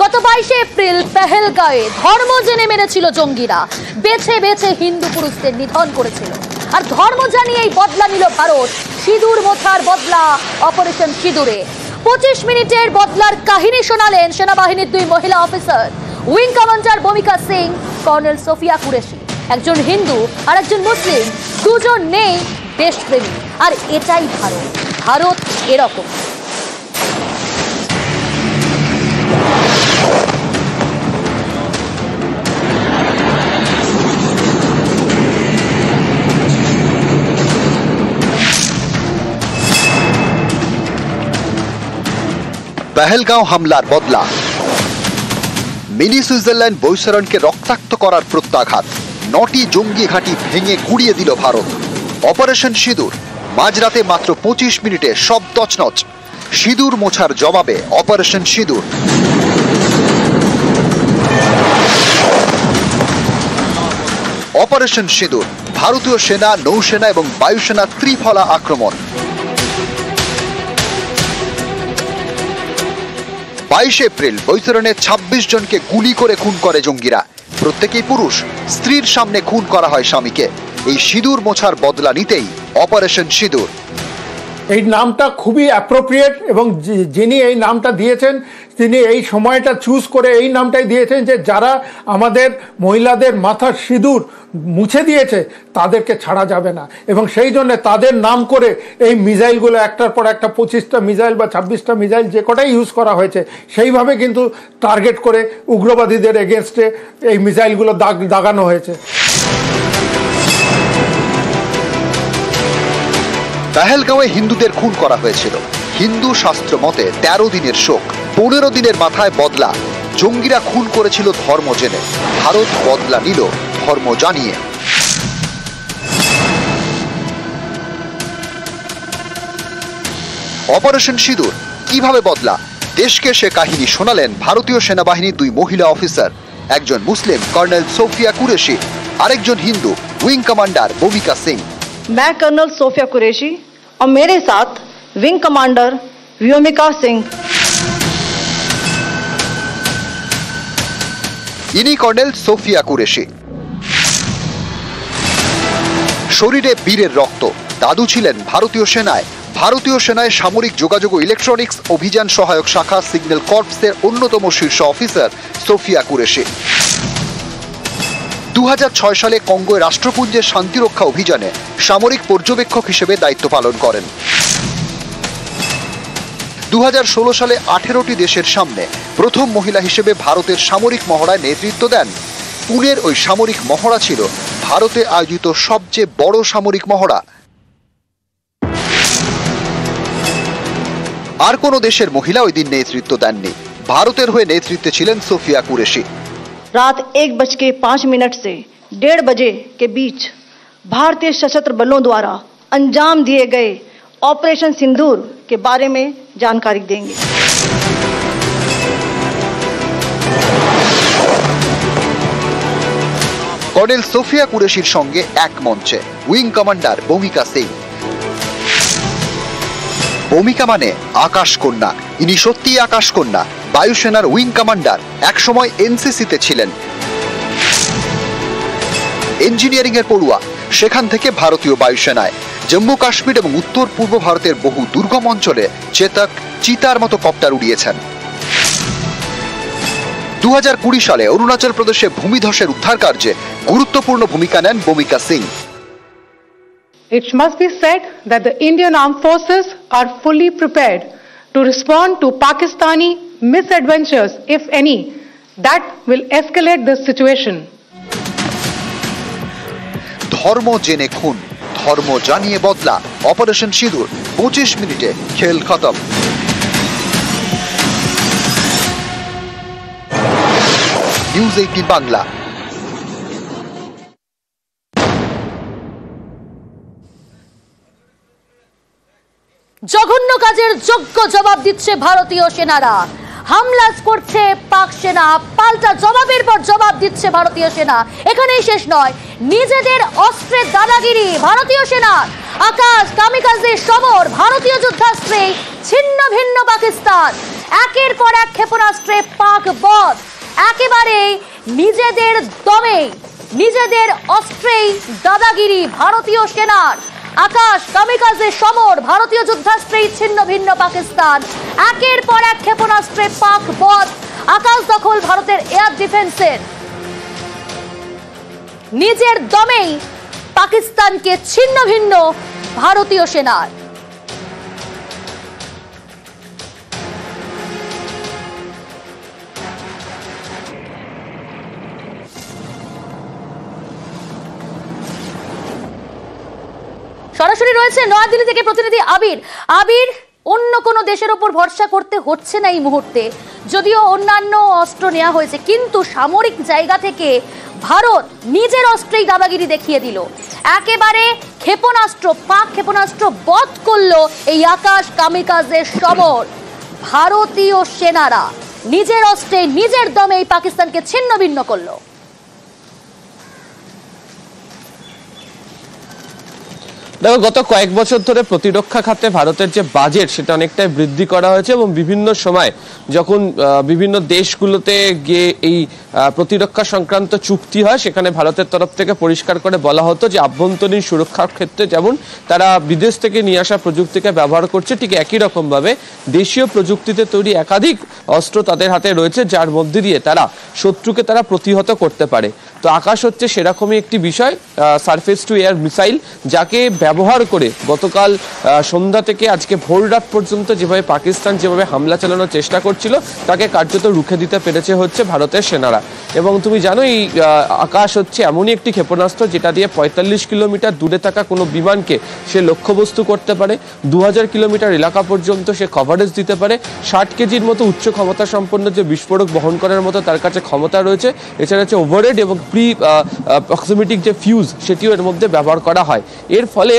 গত 22 এপ্রিল পেহেলগাঁওয়ে ধর্ম জেনে মেরেছিল জঙ্গিরা, বেছে বেছে হিন্দু পুরুষদের নিধন করেছিল। আর ধর্ম জানিয়েই বদলা নিল ভারত, সিঁদুর মোছার বদলা অপারেশন সিঁদুরে। 25 মিনিটের বদলার কাহিনী শোনালেন সেনাবাহিনীর 2 মহিলা অফিসার, উইং কমান্ডার ভূমিকা সিং, কর্নেল সোফিয়া কুরেশি। একজন হিন্দু আর একজন মুসলিম, দুজন নেই দেশপ্রেমী। আর এটাই ভারত, ভারত এরকম। পেহেলগাঁও হামলার বদলা, মিনি সুইজারল্যান্ড বৈশরণকে রক্তাক্ত করার প্রত্যাঘাত, 9টি জঙ্গি ঘাঁটি ভেঙে গুড়িয়ে দিল ভারত। অপারেশন সিঁদুর, মাঝরাতে মাত্র 25 মিনিটে সব তছনছ। সিঁদুর মোছার জবাবে অপারেশন সিঁদুর। অপারেশন সিঁদুর, ভারতীয় সেনা, নৌসেনা এবং বায়ুসেনা ত্রিফলা আক্রমণ। 22 এপ্রিল বৈতরণে 26 জনকে গুলি করে খুন করে জঙ্গিরা। প্রত্যেকেই পুরুষ, স্ত্রীর সামনে খুন করা হয় স্বামীকে। এই সিঁদুর মোছার বদলা নিতেই অপারেশন সিঁদুর। এই নামটা খুবই অ্যাপ্রোপ্রিয়েট এবং যিনি এই নামটা দিয়েছেন তিনি এই সময়টা চুজ করে এই নামটাই দিয়েছেন যে যারা আমাদের মহিলাদের মাথার সিঁদুর মুছে দিয়েছে তাদেরকে ছাড়া যাবে না। এবং সেই জন্য তাদের নাম করে এই মিসাইলগুলো একটার পর একটা 25টা মিসাইল বা 26টা মিসাইল যে কটাই ইউজ করা হয়েছে সেইভাবে কিন্তু টার্গেট করে উগ্রবাদীদের এগেনস্টে এই মিসাইলগুলো দাগানো হয়েছে। পেহেলগাঁওয়ে হিন্দুদের খুন করা হয়েছিল। হিন্দু শাস্ত্র মতে 13 দিনের শোক, 15 দিনের মাথায় বদলা। জঙ্গিরা খুন করেছিল ধর্ম জেনে, ভারত বদলা নিল ধর্ম জানিয়ে। অপারেশন সিঁদুর কিভাবে বদলা, দেশকে সে কাহিনী শোনালেন ভারতীয় সেনাবাহিনীর 2 মহিলা অফিসার, একজন মুসলিম কর্নেল সোফিয়া কুরেশি, আরেকজন হিন্দু উইং কমান্ডার ভূমিকা সিং। मैं कर्नल सोफिया कुरैशी और मेरे साथ विंग कमांडर व्योमिका सिंह। ইনি কর্নেল সোফিয়া কুরেশি। শরীরে বীরের রক্ত, দাদু ছিলেন ভারতীয় সেনায়। ভারতীয় সেনায় সামরিক যোগাযোগ ও ইলেকট্রনিক্স অভিযান সহায়ক শাখা সিগন্যাল কর্পসের অন্যতম শীর্ষ অফিসার সোফিয়া কুরেশি। 2006 সালে কঙ্গোয় রাষ্ট্রপুঞ্জের শান্তিরক্ষা অভিযানে সামরিক পর্যবেক্ষক হিসেবে দায়িত্ব পালন করেন। 2016 সালে 18টি দেশের সামনে প্রথম মহিলা হিসেবে ভারতের সামরিক মহড়ায় নেতৃত্ব দেন। পুনের ওই সামরিক মহড়া ছিল ভারতে আয়োজিত সবচেয়ে বড় সামরিক মহড়া। আর কোন দেশের মহিলা ওই দিন নেতৃত্ব দেননি। ভারতের হয়ে নেতৃত্বে ছিলেন সোফিয়া কুরেশি। रात 1:05 से 1:30 बजे के बीच भारतीय सशस्त्र बलों द्वारा अंजाम दिए गए ऑपरेशन सिंदूर के बारे में जानकारी देंगे। কর্নেল সোফিয়া কুরেশির সঙ্গে এক মঞ্চে উইং কমান্ডার ভূমিকা সিং। ভূমিকা মানে আকাশ কন্যা, ইনি সত্যিই আকাশ কন্যা। বায়ুসেনার উইং কমান্ডার, একসময় এনসিসিতে ছিলেন। ইঞ্জিনিয়ারিং এর পড়ুয়া, সেখান থেকে ভারতীয় বায়ুসেনায় জম্মু কাশ্মীর এবং উত্তর পূর্ব ভারতের বহু দুর্গম অঞ্চলে চেতক, চিতার মতো কপ্টার উড়িয়েছেন। 2020 সালে অরুণাচল প্রদেশে ভূমিধসের উদ্ধার কার্যে গুরুত্বপূর্ণ ভূমিকা নেন ভূমিকা Singh. It must be said that the Indian Armed Forces are fully prepared to respond to Pakistani misadventures, if any, that will escalate this situation. ধর্ম জেনে খুন, ধর্ম জানিয়ে বদলা, অপারেশন সিঁদুর। 25 মিনিটে খেল খতম। নিউজ 18 বাংলা। জঘন্য কাজের যোগ্য জবাব দিচ্ছে ভারতীয় সেনারা। হামলা করছে পাক সেনা, পাল্টা জবাবের পর জবাব দিচ্ছে ভারতীয় সেনা। এখানেই শেষ নয়, নিজেদের অস্ত্রের দাদাগিরি ভারতীয় সেনা। আকাশ কামিকাজে সমর, ভারতীয় যুদ্ধাস্ত্রে ছিন্ন ভিন্ন পাকিস্তান। একের পর এক ক্ষেপণাস্ত্রে পাক বধ, একেবারে নিজেদের দমে নিজেদের অস্ত্রেই দাদাগিরি ভারতীয় সেনার। আকাশ কামিকাজে সমর, ভারতীয় যুদ্ধাস্ত্রেই ছিন্ন ভিন্ন পাকিস্তান। একের পর এক ক্ষেপণাস্ত্রে পাক বধ, আকাশ দখল ভারতের এয়ার ডিফেন্সের। নিজের দমেই পাকিস্তানকে ছিন্ন ভিন্ন ভারতীয় সেনার। সরাসরি রয়েছে নয়াদিল্লি থেকে প্রতিনিধি আবির। আবির, অন্য কোনো দেশের উপর ভরসা করতে হচ্ছে না এই মুহূর্তে, যদিও অন্যান্য অস্ত্র নেওয়া হয়েছে, কিন্তু সামরিক জায়গা থেকে ভারত নিজের অস্ত্রেই দাদাগিরি দেখিয়ে দিল। একেবারে ক্ষেপণাস্ত্র, পাক ক্ষেপণাস্ত্র বধ করলো এই আকাশ কামিকাজের সমর। ভারতীয় সেনারা নিজের অস্ত্রে নিজের দমে এই পাকিস্তানকে ছিন্ন ভিন্ন করলো। দেখো, গত কয়েক বছর ধরে প্রতিরক্ষা খাতে ভারতের যে বাজেট সেটা অনেকটাই বৃদ্ধি করা হয়েছে এবং বিভিন্ন সময় যখন বিভিন্ন দেশগুলোতে গিয়ে এই প্রতিরক্ষা সংক্রান্ত চুক্তি হয় সেখানে ভারতের তরফ থেকে পরিষ্কার করে বলা হতো যে আভ্যন্তরীণ সুরক্ষার ক্ষেত্রে যেমন তারা বিদেশ থেকে নিয়ে আসা প্রযুক্তিকে ব্যবহার করছে, ঠিক একই রকমভাবে দেশীয় প্রযুক্তিতে তৈরি একাধিক অস্ত্র তাদের হাতে রয়েছে যার মধ্যে দিয়ে তারা শত্রুকে তারা প্রতিহত করতে পারে। তো আকাশ হচ্ছে সেরকমই একটি বিষয়, সারফেস টু এয়ার মিসাইল, যাকে ব্যবহার করে গতকাল সন্ধ্যা থেকে আজকে ভোর রাত পর্যন্ত যেভাবে পাকিস্তান যেভাবে হামলা চালানোর চেষ্টা করছিল তাকে কার্যত রুখে দিতে পেরেছে হচ্ছে ভারতের সেনারা। এবং তুমি জানো এই আকাশ হচ্ছে এমনই একটি ক্ষেপণাস্ত্র যেটা দিয়ে 45 কিলোমিটার দূরে থাকা কোনো বিমানকে সে লক্ষ্যবস্তু করতে পারে, 2000 কিলোমিটার এলাকা পর্যন্ত সে কভারেজ দিতে পারে, 60 কেজির মতো উচ্চ ক্ষমতা সম্পন্ন যে বিস্ফোরক বহন করার মতো তার কাছে ক্ষমতা রয়েছে। এছাড়া হচ্ছে ওভারহেড এবং প্রি প্রক্সিমিটিক যে ফিউজ সেটিও এর মধ্যে ব্যবহার করা হয়। এর ফলে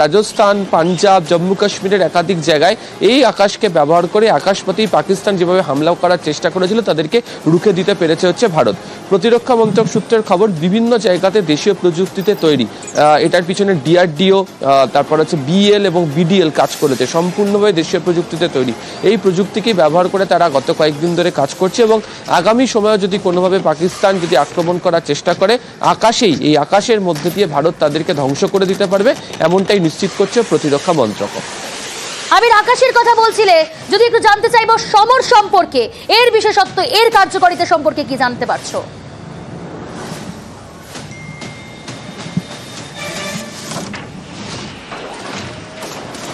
রাজস্থান, পাঞ্জাব, জম্মু কাশ্মীরের একাধিক জায়গায় এই আকাশকে ব্যবহার করে আকাশপথেই পাকিস্তান যেভাবে হামলা করার চেষ্টা করেছিল তাদেরকে রুখে দিতে পেরেছে হচ্ছে ভারত। প্রতিরক্ষা মন্ত্রক সূত্রের খবর, বিভিন্ন জায়গাতে দেশীয় প্রযুক্তিতে তৈরি, এটার পিছনে ডিআরডিও, তারপর হচ্ছে বিএল এবং বিডিএল কাজ করেছে, সম্পূর্ণভাবে দেশীয় প্রযুক্তিতে তৈরি। এই প্রযুক্তিকে ব্যবহার করে তারা গত কয়েকদিন ধরে কাজ করছে এবং আগামী সময়ে যদি কোনোভাবে পাকিস্তান যদি আক্রমণ করার চেষ্টা করে আকাশেই, এই আকাশের মধ্যে দিয়ে ভারত তাদেরকে ধ্বংস করে দিতে পারবে, এমনটাই নিশ্চিত করছে প্রতিরক্ষা মন্ত্রক। আবির, আকাশের কথা বলছিলে, যদি একটু জানতে চাইবো সমর সম্পর্কে, এর বিশেষত্ব, এর কার্যকারিতা সম্পর্কে কি জানতে পারছো?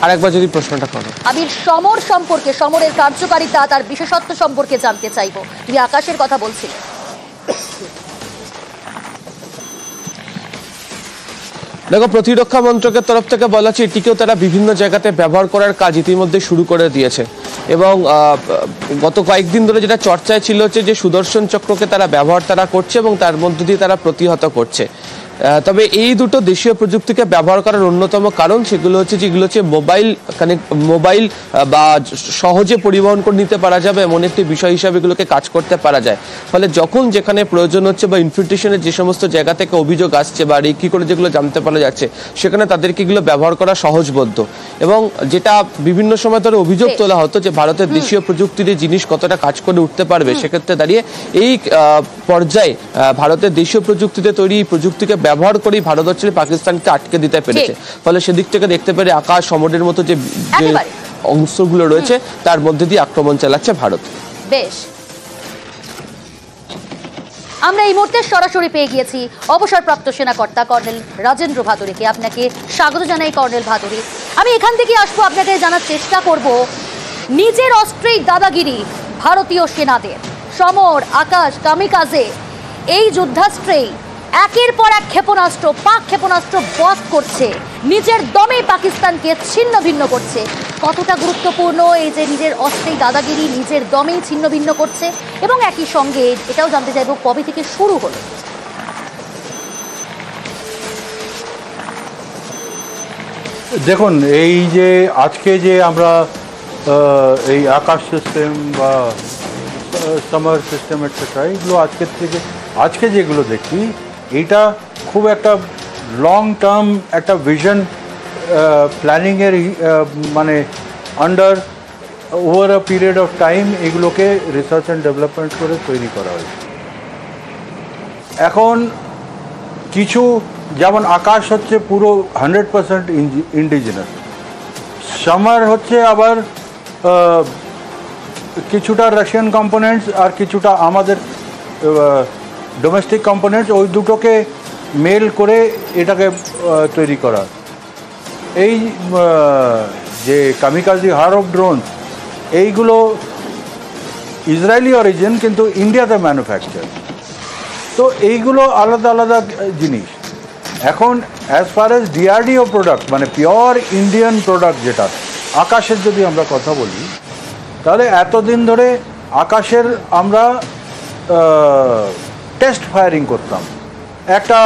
আরেকবার যদি প্রশ্নটা করো। আবির, সমর সম্পর্কে, সমরের কার্যকারিতা, তার বিশেষত্ব সম্পর্কে জানতে চাইবো। তুমি আকাশের কথা বলছিলে। দেখো, প্রতিরক্ষা মন্ত্রকের তরফ থেকে বলা হচ্ছে এটিকেও তারা বিভিন্ন জায়গাতে ব্যবহার করার কাজ ইতিমধ্যে শুরু করে দিয়েছে এবং গত কয়েকদিন ধরে যেটা চর্চায় ছিল হচ্ছে যে সুদর্শন চক্রকে তারা ব্যবহার করছে এবং তার মধ্য দিয়ে তারা প্রতিহত করছে। তবে এই দুটো দেশীয় প্রযুক্তিকে ব্যবহার করার অন্যতম কারণ সেগুলো হচ্ছে যেগুলো হচ্ছে মোবাইল বা সহজে পরিবহন করে নিতে পারা যাবে এমন একটি বিষয় হিসাবে এগুলোকে কাজ করতে পারা যায়। ফলে যখন যেখানে প্রয়োজন হচ্ছে বা ইনফিল্ট্রেশনের যে সমস্ত জায়গা থেকে অভিযোগ আসছে বা রেকি করে যেগুলো জানতে পারা যাচ্ছে সেখানে তাদেরকে এগুলো ব্যবহার করা সহজবোধ্য। এবং যেটা বিভিন্ন সময় ধরে অভিযোগ তোলা হতো যে ভারতের দেশীয় প্রযুক্তির জিনিস কতটা কাজ করে উঠতে পারবে, সেক্ষেত্রে দাঁড়িয়ে এই পর্যায়ে ভারতের দেশীয় প্রযুক্তিতে তৈরি প্রযুক্তিকে ব্যবহার করেই ভারত হচ্ছে পাকিস্তানকে আটকে দিতে পেরেছে। ফলে সেদিক থেকে দেখতে পেরে আকাশ, সমরের মতো যে অংশগুলো রয়েছে তার মধ্যে দিয়ে আক্রমণ চালাচ্ছে ভারত। বেশ, আমরা এই মুহূর্তে সরাসরি পেয়ে গিয়েছি অবসরপ্রাপ্ত সেনাকর্তা কর্নেল রাজেন্দ্র ভাদুরীকে। আপনাকে স্বাগত জানাই কর্নেল ভাদুরী। আমি এখান থেকে আসবো, আপনাকে জানার চেষ্টা করব নিজের অস্ত্রেই দাদাগিরি ভারতীয় সেনাদের। সমর, আকাশ, কামিকাজে এই যুদ্ধাস্ত্রেই একের পর এক ক্ষেপণাস্ত্র, পাক ক্ষেপণাস্ত্র বধ করছে, নিজের দমে পাকিস্তানকে ছিন্ন ভিন্ন করছে। কতটা গুরুত্বপূর্ণ এই যে নিজের অস্ত্রেই দাদাগিরি, নিজের দমেই ছিন্ন ভিন্ন করছে, এবং একই সঙ্গে এটাও জানতে চাইব কবে থেকে শুরু হলো? দেখুন, এই যে আজকে যে আমরা এই আকাশ সিস্টেম বা সামার সিস্টেম এটসেট্রা এইগুলো আজকে যেগুলো দেখি, এইটা খুব একটা লং টার্ম একটা ভিশন প্ল্যানিংয়ের মানে under over a period of time এগুলোকে রিসার্চ অ্যান্ড ডেভেলপমেন্ট করে তৈরি করা হয়েছে। এখন কিছু যেমন আকাশ হচ্ছে পুরো 100% ইন্ডিজিনাস, সামার হচ্ছে আবার কিছুটা রাশিয়ান কম্পোনেন্টস আর কিছুটা আমাদের ডোমেস্টিক কম্পোনেন্টস, ওই দুটোকে মেল করে এটাকে তৈরি করা। এই যে কামিকাজি হারপ ড্রোন এইগুলো ইসরায়েলি অরিজিন কিন্তু ইন্ডিয়াতে ম্যানুফ্যাকচার, তো এইগুলো আলাদা আলাদা জিনিস। এখন as far age DRDO product মানে পিওর ইন্ডিয়ান প্রোডাক্ট যেটা আকাশের যদি আমরা কথা বলি, তাহলে এতদিন ধরে আকাশের আমরা টেস্ট ফায়ারিং করতাম, একটা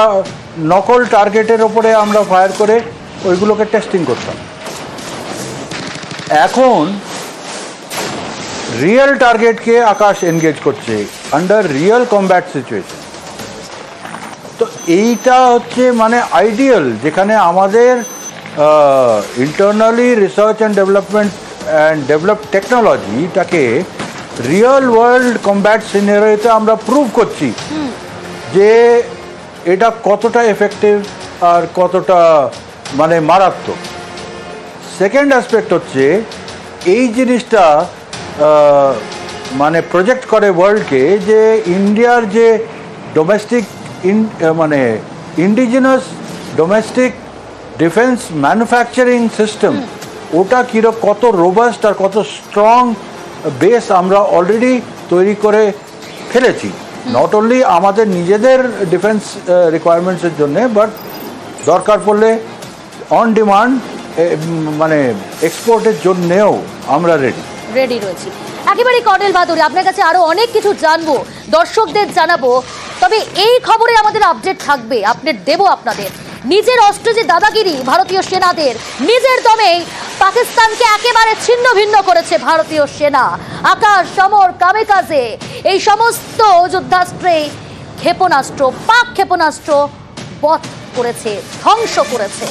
নকল টার্গেটের ওপরে আমরা ফায়ার করে ওইগুলোকে টেস্টিং করতাম। এখন রিয়েল টার্গেটকে আকাশ এনগেজ করছে আন্ডার রিয়েল কমব্যাট সিচুয়েশন। তো এইটা হচ্ছে মানে আইডিয়াল, যেখানে আমাদের internally research and development and develop টেকনোলজিটাকে রিয়েল ওয়ার্ল্ড কমব্যাট সিনারিওতে আমরা প্রুভ করছি যে এটা কতটা এফেক্টিভ আর কতটা মানে মারাত্মক। সেকেন্ড অ্যাসপেক্ট হচ্ছে এই জিনিসটা মানে প্রজেক্ট করে ওয়ার্ল্ডকে যে ইন্ডিয়ার যে ডোমেস্টিক মানে indigenous domestic defence manufacturing system ওটা কত রোবাস্ট আর কত স্ট্রং বেস আমরা অলরেডি তৈরি করে ফেলেছি, নট অনলি আমাদের নিজেদের ডিফেন্স রিকোয়ারমেন্টসের জন্যে, বাট দরকার পড়লে অন ডিমান্ড মানে এক্সপোর্টের জন্যেও আমরা রেডি রয়েছি। একেবারে কর্নেল বাহাদুরি, আপনার কাছে আরো অনেক কিছু জানবো, দর্শকদের জানাবো, তবে এই খবরে আমাদের আপডেট থাকবে, আপডেট দেবো আপনাদের। নিজের অস্ত্রে যে দাদাগিরি ভারতীয় সেনাদের, নিজের দমে পাকিস্তানকে একেবারে ছিন্ন ভিন্ন করেছে ভারতীয় সেনা। আকাশ, সমর, কামিকাজে এই সমস্ত যুদ্ধাস্ত্রে ক্ষেপণাস্ত্র, পাক ক্ষেপণাস্ত্র বধ করেছে, ধ্বংস করেছে।